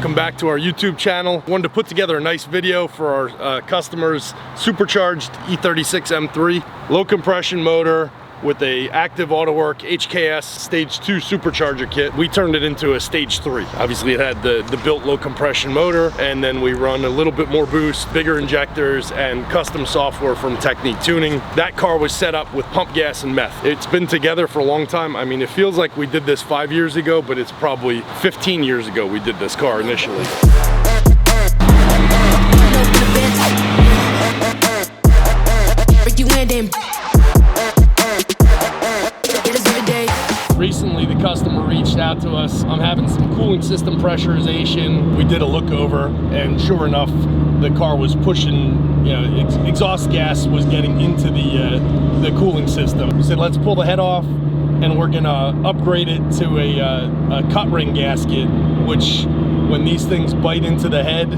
welcome back to our YouTube channel. Wanted to put together a nice video for our customers. Supercharged E36 M3, low compression motor with a Active Autowerke HKS Stage 2 supercharger kit. We turned it into a Stage 3. Obviously it had the built low compression motor, and then we run a little bit more boost, bigger injectors, and custom software from Technique Tuning. That car was set up with pump gas and meth. It's been together for a long time. I mean, it feels like we did this 5 years ago, but it's probably 15 years ago we did this car initially. Recently, the customer reached out to us. I'm having some cooling system pressurization. We did a look over, and sure enough, the car was pushing, you know, exhaust gas was getting into the cooling system. We said, let's pull the head off, and we're gonna upgrade it to a cut ring gasket, which when these things bite into the head,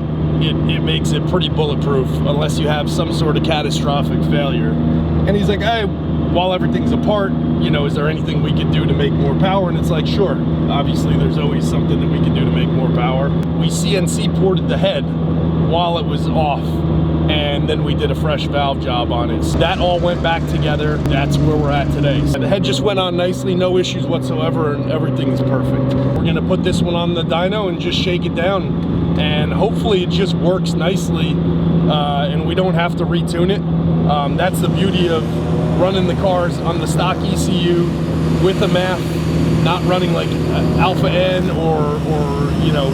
it makes it pretty bulletproof unless you have some sort of catastrophic failure. And he's like, hey, while everything's apart, you know, is there anything we can do to make more power? And it's like, sure, obviously there's always something that we can do to make more power. We CNC ported the head while it was off, and then we did a fresh valve job on it. So that all went back together. That's where we're at today. So the head just went on nicely, no issues whatsoever, and everything's perfect. We're gonna put this one on the dyno and just shake it down, and hopefully it just works nicely, and we don't have to retune it. That's the beauty of running the cars on the stock ECU with a MAF, not running like Alpha N or you know,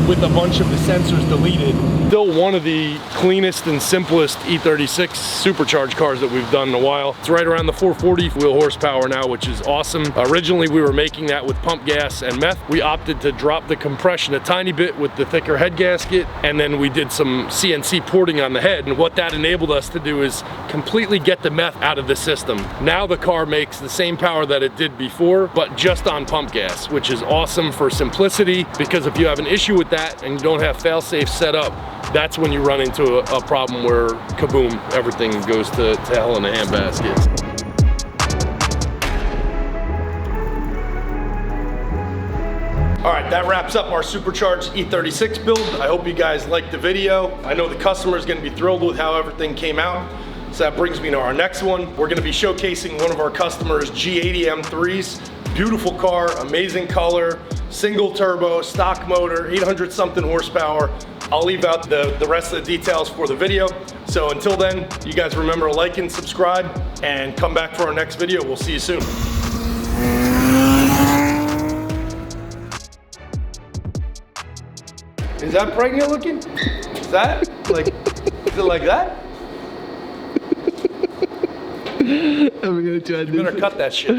with a bunch of the sensors deleted. Still one of the cleanest and simplest E36 supercharged cars that we've done in a while. It's right around the 440 wheel horsepower now, which is awesome. Originally we were making that with pump gas and meth. We opted to drop the compression a tiny bit with the thicker head gasket, and then we did some CNC porting on the head, and what that enabled us to do is completely get the meth out of the system. Now the car makes the same power that it did before, but just on pump gas, which is awesome for simplicity, because if you have an issue with that and you don't have fail-safe set up, that's when you run into a problem where kaboom, everything goes to hell in a handbasket. All right, that wraps up our supercharged E36 build. I hope you guys liked the video. I know the customer is gonna be thrilled with how everything came out. So that brings me to our next one. We're gonna be showcasing one of our customers' G80 M3s. Beautiful car, amazing color, single turbo, stock motor, 800 something horsepower. I'll leave out the rest of the details for the video. So until then, you guys remember to like and subscribe, and come back for our next video. We'll see you soon. Is that pregnant looking? Is that like, is it like that? I'm gonna try to do You better cut that shit.